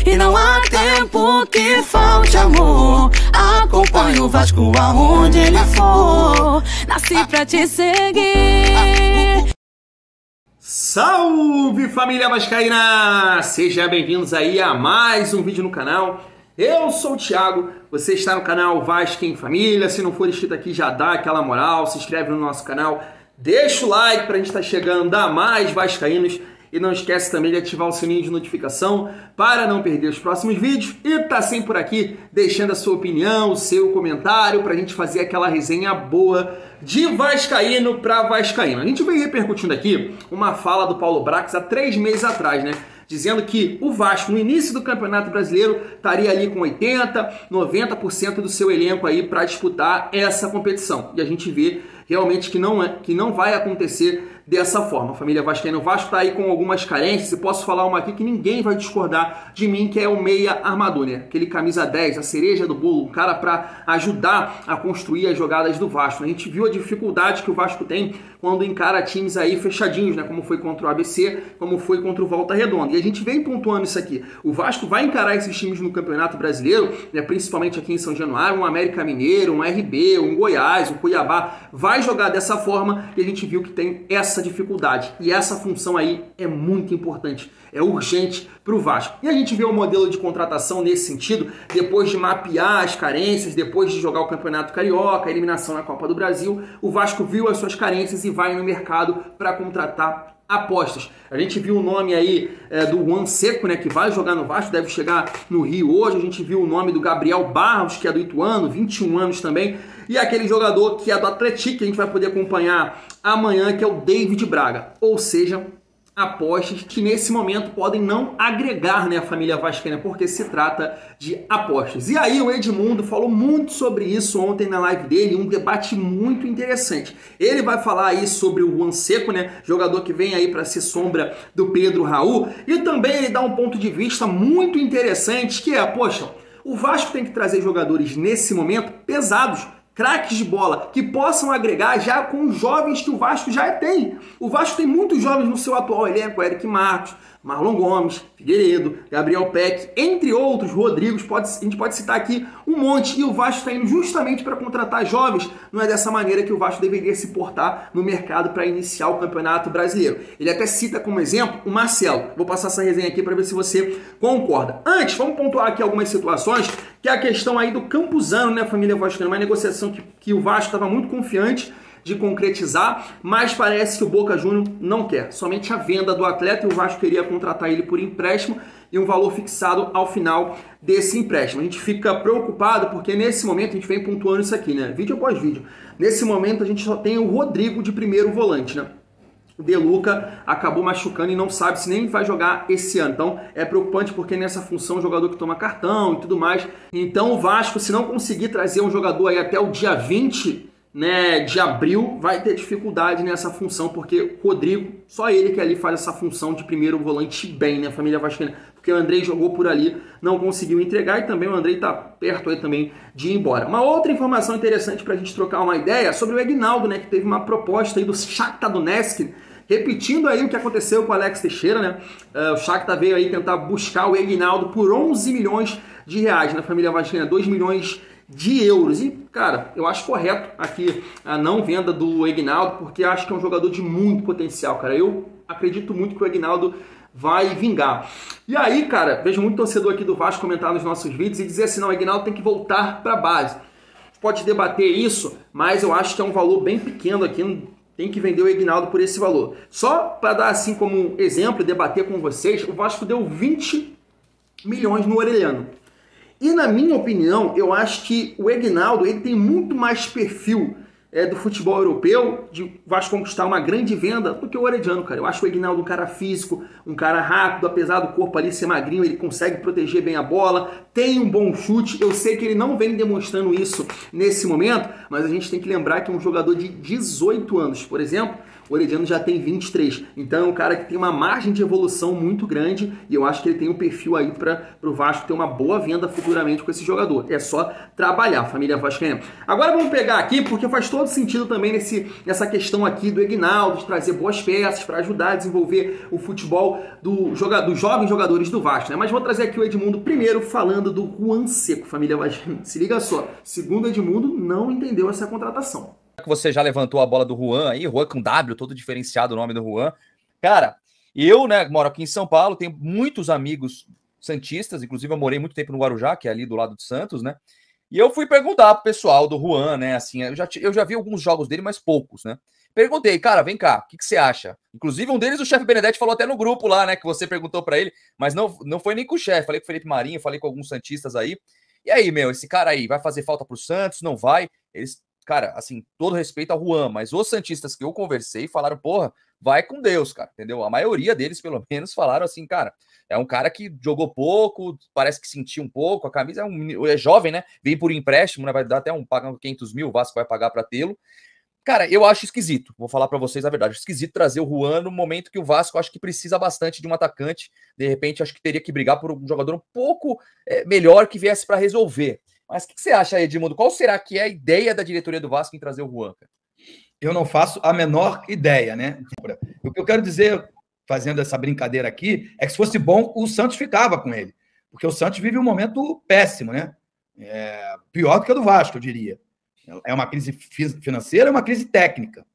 E não há tempo que falte amor. Acompanho o Vasco aonde ele for. Nasci pra te seguir. Salve, família vascaína! Sejam bem-vindos aí a mais um vídeo no canal. Eu sou o Thiago, você está no canal Vasco em Família. Se não for inscrito aqui, já dá aquela moral, se inscreve no nosso canal, deixa o like para a gente estar chegando a mais vascaínos. E não esquece também de ativar o sininho de notificação para não perder os próximos vídeos. E tá sempre por aqui deixando a sua opinião, o seu comentário, para a gente fazer aquela resenha boa de vascaíno para vascaíno. A gente vem repercutindo aqui uma fala do Paulo Brax há 3 meses atrás, né? Dizendo que o Vasco, no início do Campeonato Brasileiro, estaria ali com 80%, 90% do seu elenco aí para disputar essa competição. E a gente vê realmente que não vai acontecer dessa forma. Família vascaína, o Vasco está aí com algumas carências, e posso falar uma aqui que ninguém vai discordar de mim, que é o meia armador, né? Aquele camisa 10, a cereja do bolo, um cara para ajudar a construir as jogadas do Vasco. A gente viu a dificuldade que o Vasco tem quando encara times aí fechadinhos, né? Como foi contra o ABC, como foi contra o Volta Redonda. E a gente vem pontuando isso aqui. O Vasco vai encarar esses times no Campeonato Brasileiro, né? Principalmente aqui em São Januário, um América Mineiro, um RB, um Goiás, um Cuiabá, vai jogar dessa forma, e a gente viu que tem essa dificuldade. E essa função aí é muito importante, é urgente para o Vasco. E a gente vê o modelo de contratação nesse sentido, depois de mapear as carências, depois de jogar o Campeonato Carioca, a eliminação na Copa do Brasil, o Vasco viu as suas carências e vai no mercado para contratar apostas. A gente viu o nome aí do Juan Seco, né, que vai jogar no Vasco, deve chegar no Rio hoje. A gente viu o nome do Gabriel Barros, que é do Ituano, 21 anos também. E aquele jogador que é do Atlético, que a gente vai poder acompanhar amanhã, que é o David Braga. Ou seja, apostas que nesse momento podem não agregar, né, a família vascaína, porque se trata de apostas. E aí o Edmundo falou muito sobre isso ontem na live dele, um debate muito interessante. Ele vai falar aí sobre o Juan Seco, né, jogador que vem aí para ser sombra do Pedro Raul, e também ele dá um ponto de vista muito interessante, que é, poxa, o Vasco tem que trazer jogadores nesse momento pesados, craques de bola, que possam agregar já com os jovens que o Vasco já tem. O Vasco tem muitos jovens no seu atual elenco, Eric Marcos, Marlon Gomes, Figueiredo, Gabriel Peck, entre outros, Rodrigos, a gente pode citar aqui um monte, e o Vasco está indo justamente para contratar jovens. Não é dessa maneira que o Vasco deveria se portar no mercado para iniciar o Campeonato Brasileiro. Ele até cita como exemplo o Marcelo. Vou passar essa resenha aqui para ver se você concorda. Antes, vamos pontuar aqui algumas situações, que é a questão aí do Campuzano, né, família vascaína, uma negociação que o Vasco estava muito confiante de concretizar, mas parece que o Boca Juniors não quer. Somente a venda do atleta, e o Vasco queria contratar ele por empréstimo e um valor fixado ao final desse empréstimo. A gente fica preocupado porque nesse momento a gente vem pontuando isso aqui, né? Vídeo após vídeo. Nesse momento a gente só tem o Rodrigo de primeiro volante, né? O De Luca acabou machucando e não sabe se nem vai jogar esse ano. Então é preocupante porque nessa função o jogador que toma cartão e tudo mais. Então o Vasco, se não conseguir trazer um jogador aí até o dia 20, né, de abril, vai ter dificuldade nessa função, porque o Rodrigo, só ele que ali faz essa função de primeiro volante bem, né, família vascaína, porque o Andrei jogou por ali, não conseguiu entregar, e também o Andrei tá perto aí também de ir embora. Uma outra informação interessante para a gente trocar uma ideia sobre o Aguinaldo, né, que teve uma proposta aí do Shakhtar Donetsk, repetindo aí o que aconteceu com o Alex Teixeira, né? O Shakhtar veio aí tentar buscar o Aguinaldo por 11 milhões de reais, na família vascaína, 2 milhões de euros. E, cara, eu acho correto aqui a não venda do Aguinaldo, porque acho que é um jogador de muito potencial, cara. Eu acredito muito que o Aguinaldo vai vingar. E aí, cara, vejo muito torcedor aqui do Vasco comentar nos nossos vídeos e dizer assim, não, o Aguinaldo tem que voltar para a base. Pode debater isso, mas eu acho que é um valor bem pequeno aqui, tem que vender o Aguinaldo por esse valor. Só para dar assim como exemplo e debater com vocês, o Vasco deu 20 milhões no Orelhano. E na minha opinião, eu acho que o Aguinaldo ele tem muito mais perfil do futebol europeu, de Vasco conquistar uma grande venda, do que o Orediano, cara. Eu acho o Aguinaldo um cara físico, um cara rápido, apesar do corpo ali ser magrinho, ele consegue proteger bem a bola, tem um bom chute. Eu sei que ele não vem demonstrando isso nesse momento, mas a gente tem que lembrar que é um jogador de 18 anos. Por exemplo, O Herediano já tem 23. Então é um cara que tem uma margem de evolução muito grande e eu acho que ele tem um perfil aí para o Vasco ter uma boa venda futuramente com esse jogador. É só trabalhar, família vascaína. Agora vamos pegar aqui, porque faz todo sentido também nessa questão aqui do Aguinaldo, de trazer boas peças para ajudar a desenvolver o futebol dos jovens jogadores do Vasco, né? Mas vou trazer aqui o Edmundo primeiro falando do Juan Seco, família vascaína. Se liga só, segundo o Edmundo, não entendeu essa contratação. Você já levantou a bola do Juan aí, Juan com W, todo diferenciado o nome do Juan. Cara, eu, né, moro aqui em São Paulo, tenho muitos amigos santistas, inclusive eu morei muito tempo no Guarujá, que é ali do lado de Santos, né? E eu fui perguntar pro pessoal do Juan, né, assim, eu já vi alguns jogos dele, mas poucos, né? Perguntei, cara, vem cá, o que você acha? Inclusive um deles, o chefe Benedetti, falou até no grupo lá, né, que você perguntou para ele, mas não foi nem com o chefe, falei com o Felipe Marinho, falei com alguns santistas aí. E aí, meu, esse cara aí vai fazer falta pro Santos? Não vai? Eles, cara, assim, todo respeito ao Juan, mas os santistas que eu conversei falaram, porra, vai com Deus, cara, entendeu? A maioria deles, pelo menos, falaram assim, cara, é um cara que jogou pouco, parece que sentiu um pouco, a camisa é jovem, né? Vem por empréstimo, né? Vai dar até pagando 500 mil, o Vasco vai pagar para tê-lo. Cara, eu acho esquisito, vou falar para vocês a verdade, acho esquisito trazer o Juan no momento que o Vasco acho que precisa bastante de um atacante, de repente acho que teria que brigar por um jogador um pouco melhor que viesse para resolver. Mas o que você acha aí, Edmundo? Qual será que é a ideia da diretoria do Vasco em trazer o Juan, cara? Eu não faço a menor ideia, né? O que eu quero dizer, fazendo essa brincadeira aqui, é que se fosse bom, o Santos ficava com ele. Porque o Santos vive um momento péssimo, né? Pior do que o do Vasco, eu diria. É uma crise financeira, é uma crise técnica.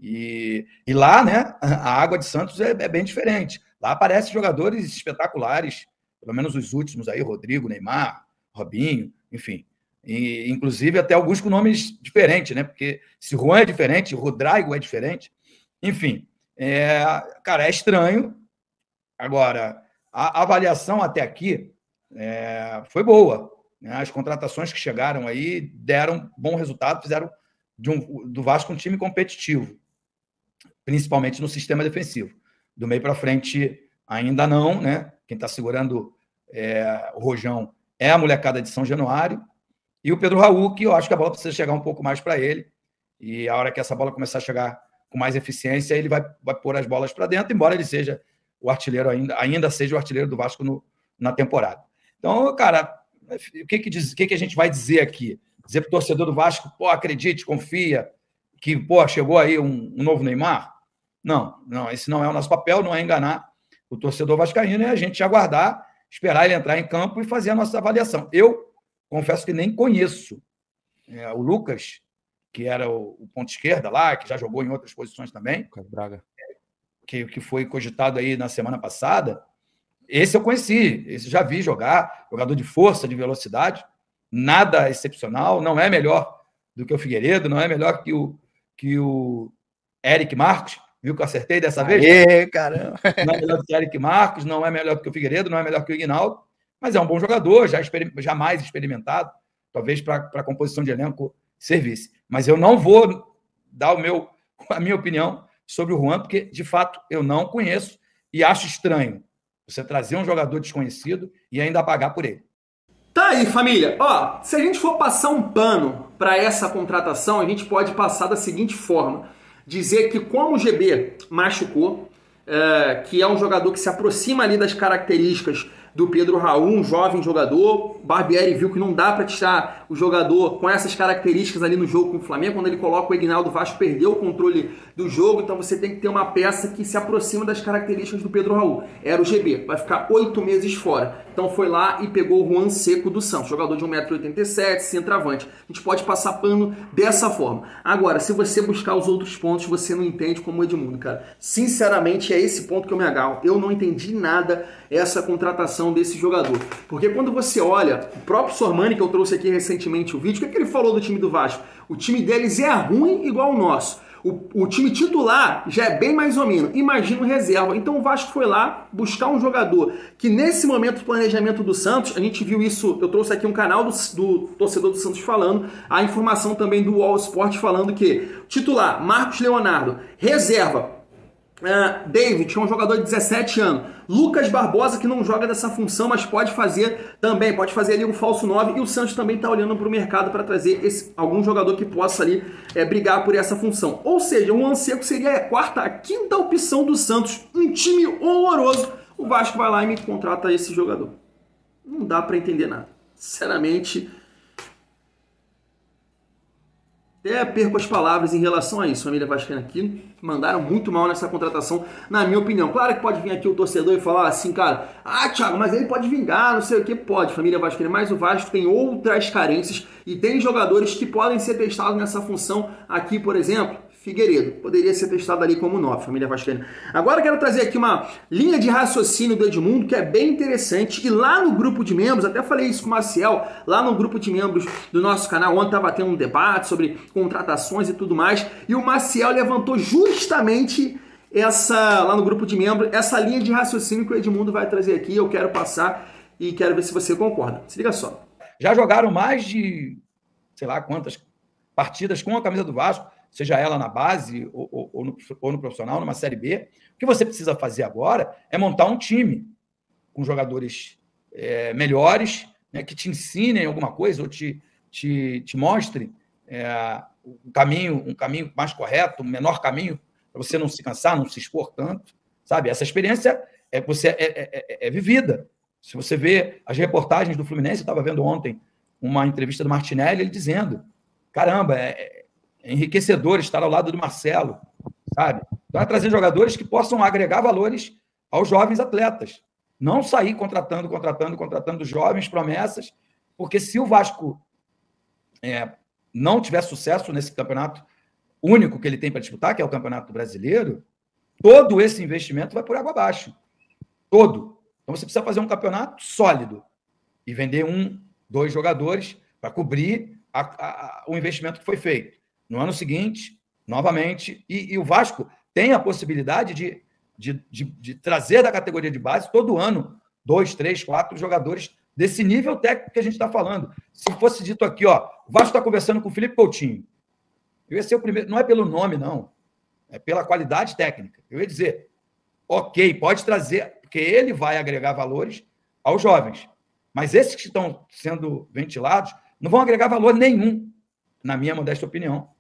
E lá, né, a água de Santos é bem diferente. Lá aparecem jogadores espetaculares, pelo menos os últimos aí, Rodrigo, Neymar, Robinho, enfim. E, inclusive, até alguns com nomes diferentes, né? Porque se Juan é diferente, Rodrigo é diferente. Enfim, cara, é estranho. Agora, a avaliação até aqui foi boa. As contratações que chegaram aí deram bom resultado, fizeram do Vasco um time competitivo, principalmente no sistema defensivo. Do meio para frente, ainda não, né? Quem está segurando o rojão é a molecada de São Januário e o Pedro Raul, que eu acho que a bola precisa chegar um pouco mais para ele. E a hora que essa bola começar a chegar com mais eficiência, ele vai pôr as bolas para dentro, embora ele seja o artilheiro ainda seja o artilheiro do Vasco na temporada. Então, cara, o que a gente vai dizer aqui? Dizer para o torcedor do Vasco, pô, acredite, confia, que pô, chegou aí um novo Neymar? Não, esse não é o nosso papel, não é enganar o torcedor vascaíno, é a gente aguardar, esperar ele entrar em campo e fazer a nossa avaliação. Eu confesso que nem conheço o Lucas, que era o ponta esquerda lá, que já jogou em outras posições também, Lucas Braga, que foi cogitado aí na semana passada. Esse eu conheci, esse já vi jogar, jogador de força, de velocidade, nada excepcional, não é melhor do que o Figueiredo, não é melhor que o Eric Marcos, viu que eu acertei dessa vez? Caramba! Não é melhor do que o Eric Marcos, não é melhor do que o Figueiredo, não é melhor que o Aguinaldo, mas é um bom jogador, já mais experimentado, talvez para a composição de elenco servisse. Mas eu não vou dar a minha opinião sobre o Juan, porque, de fato, eu não conheço e acho estranho você trazer um jogador desconhecido e ainda pagar por ele. Tá aí, família. Ó, se a gente for passar um pano para essa contratação, a gente pode passar da seguinte forma. Dizer que como o GB machucou, que é um jogador que se aproxima ali das características do Pedro Raul, um jovem jogador. Barbieri viu que não dá para tirar o jogador com essas características ali no jogo com o Flamengo. Quando ele coloca o Aguinaldo, o Vasco perdeu o controle do jogo. Então você tem que ter uma peça que se aproxima das características do Pedro Raul. Era o GB, vai ficar 8 meses fora. Então foi lá e pegou o Juan Seco do Santos, jogador de 1,87 m, centroavante. A gente pode passar pano dessa forma. Agora, se você buscar os outros pontos, você não entende como o Edmundo, cara. Sinceramente, é esse ponto que eu me agarro. Eu não entendi nada essa contratação desse jogador. Porque quando você olha, o próprio Sormani, que eu trouxe aqui recentemente o vídeo, o que ele falou do time do Vasco? O time deles é ruim igual o nosso. O time titular já é bem mais ou menos. Imagina o reserva. Então o Vasco foi lá buscar um jogador que nesse momento do planejamento do Santos, a gente viu isso, eu trouxe aqui um canal do torcedor do Santos falando, a informação também do All Sport falando que titular, Marcos Leonardo, reserva, David, que é um jogador de 17 anos. Lucas Barbosa, que não joga dessa função, mas pode fazer também, pode fazer ali um falso 9. E o Santos também está olhando para o mercado para trazer algum jogador que possa ali brigar por essa função. Ou seja, o Juan Seco seria a quarta, a quinta opção do Santos. Um time horroroso. O Vasco vai lá e me contrata esse jogador. Não dá para entender nada. Sinceramente, até perco as palavras em relação a isso. Família vascaína aqui mandaram muito mal nessa contratação, na minha opinião. Claro que pode vir aqui o torcedor e falar assim, cara, Thiago, mas ele pode vingar, não sei o que. Pode, família vascaína, mas o Vasco tem outras carências e tem jogadores que podem ser testados nessa função aqui, por exemplo. Figueiredo, poderia ser testado ali como 9, família vascaína. Agora eu quero trazer aqui uma linha de raciocínio do Edmundo, que é bem interessante, e lá no grupo de membros, até falei isso com o Maciel, lá no grupo de membros do nosso canal, ontem estava tendo um debate sobre contratações e tudo mais, e o Maciel levantou justamente lá no grupo de membros, essa linha de raciocínio que o Edmundo vai trazer aqui, eu quero passar e quero ver se você concorda. Se liga só. Já jogaram mais de, sei lá quantas partidas com a camisa do Vasco, seja ela na base ou no profissional, numa Série B. O que você precisa fazer agora é montar um time com jogadores melhores, né, que te ensinem alguma coisa ou te mostrem um caminho mais correto, um menor caminho, para você não se cansar, não se expor tanto, sabe? Essa experiência é vivida. Se você vê as reportagens do Fluminense, eu estava vendo ontem uma entrevista do Martinelli, ele dizendo, caramba, é enriquecedor estar ao lado do Marcelo, sabe? Então, trazer jogadores que possam agregar valores aos jovens atletas. Não sair contratando jovens promessas, porque se o Vasco não tiver sucesso nesse campeonato único que ele tem para disputar, que é o Campeonato Brasileiro, todo esse investimento vai por água abaixo. Todo. Então, você precisa fazer um campeonato sólido e vender 1, 2 jogadores para cobrir o investimento que foi feito. No ano seguinte, novamente, e o Vasco tem a possibilidade de trazer da categoria de base todo ano 2, 3, 4 jogadores desse nível técnico que a gente está falando. Se fosse dito aqui, o Vasco está conversando com o Felipe Coutinho, eu ia ser o primeiro, não é pelo nome, não, é pela qualidade técnica. Eu ia dizer, ok, pode trazer, porque ele vai agregar valores aos jovens, mas esses que estão sendo ventilados não vão agregar valor nenhum, na minha modesta opinião,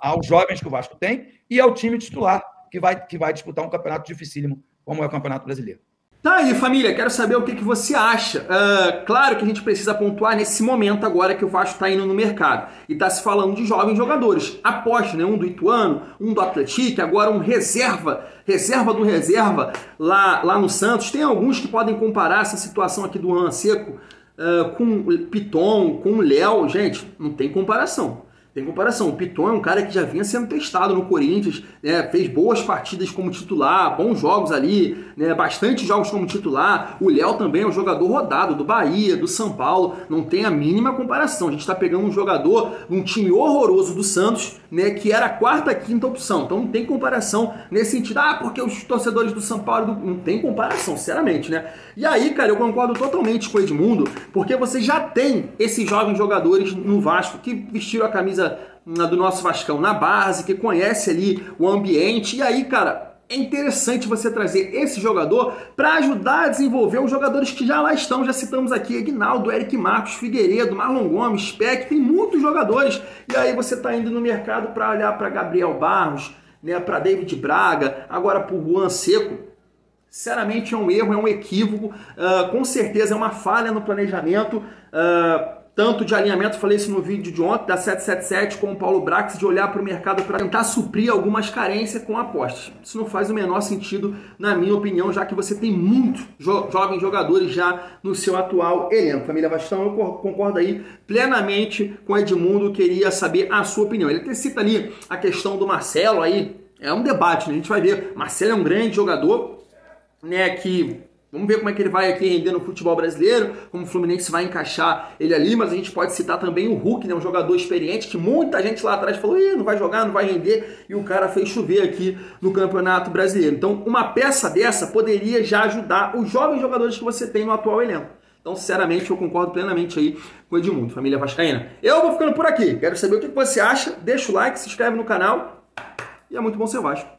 aos jovens que o Vasco tem e ao time titular que vai disputar um campeonato dificílimo, como é o Campeonato Brasileiro. Tá aí, família, quero saber o que você acha. Claro que a gente precisa pontuar nesse momento agora que o Vasco está indo no mercado e está se falando de jovens jogadores. Aposto, né? Um do Ituano, um do Atlético, agora um reserva do reserva lá no Santos. Tem alguns que podem comparar essa situação aqui do Juan Seco com o Piton, com o Léo. Gente, não tem comparação. Tem comparação. O Piton é um cara que já vinha sendo testado no Corinthians, né? Fez boas partidas como titular, bons jogos ali, né? Bastante jogos como titular. O Léo também é um jogador rodado do Bahia, do São Paulo. Não tem a mínima comparação. A gente está pegando um jogador de um time horroroso do Santos, né? Que era a quarta, quinta opção. Então não tem comparação nesse sentido. Porque os torcedores do São Paulo não tem comparação, sinceramente, né? E aí, cara, eu concordo totalmente com o Edmundo, porque você já tem esses jovens jogadores no Vasco que vestiram a camisa do nosso Vascão na base, que conhece ali o ambiente. E aí, cara, é interessante você trazer esse jogador para ajudar a desenvolver os jogadores que já lá estão. Já citamos aqui Aguinaldo, Eric Marcos, Figueiredo, Marlon Gomes, Peck, tem muitos jogadores. E aí você está indo no mercado para olhar para Gabriel Barros, né, para David Braga, agora para o Juan Seco. Sinceramente é um erro, é um equívoco, com certeza é uma falha no planejamento, tanto de alinhamento, falei isso no vídeo de ontem, da 777 com o Paulo Brax, de olhar para o mercado para tentar suprir algumas carências com apostas. Isso não faz o menor sentido, na minha opinião, já que você tem muitos jovens jogadores já no seu atual elenco. Família Vascão, eu concordo aí plenamente com o Edmundo, queria saber a sua opinião. Ele até cita ali a questão do Marcelo, aí é um debate, né? A gente vai ver. Marcelo é um grande jogador, né, que vamos ver como é que ele vai aqui render no futebol brasileiro, como o Fluminense vai encaixar ele ali, mas a gente pode citar também o Hulk, né, um jogador experiente que muita gente lá atrás falou, não vai jogar, não vai render, e o cara fez chover aqui no Campeonato Brasileiro. Então, uma peça dessa poderia já ajudar os jovens jogadores que você tem no atual elenco. Então, sinceramente, eu concordo plenamente aí com o Edmundo, família vascaína. Eu vou ficando por aqui, quero saber o que você acha, deixa o like, se inscreve no canal, e é muito bom ser Vasco.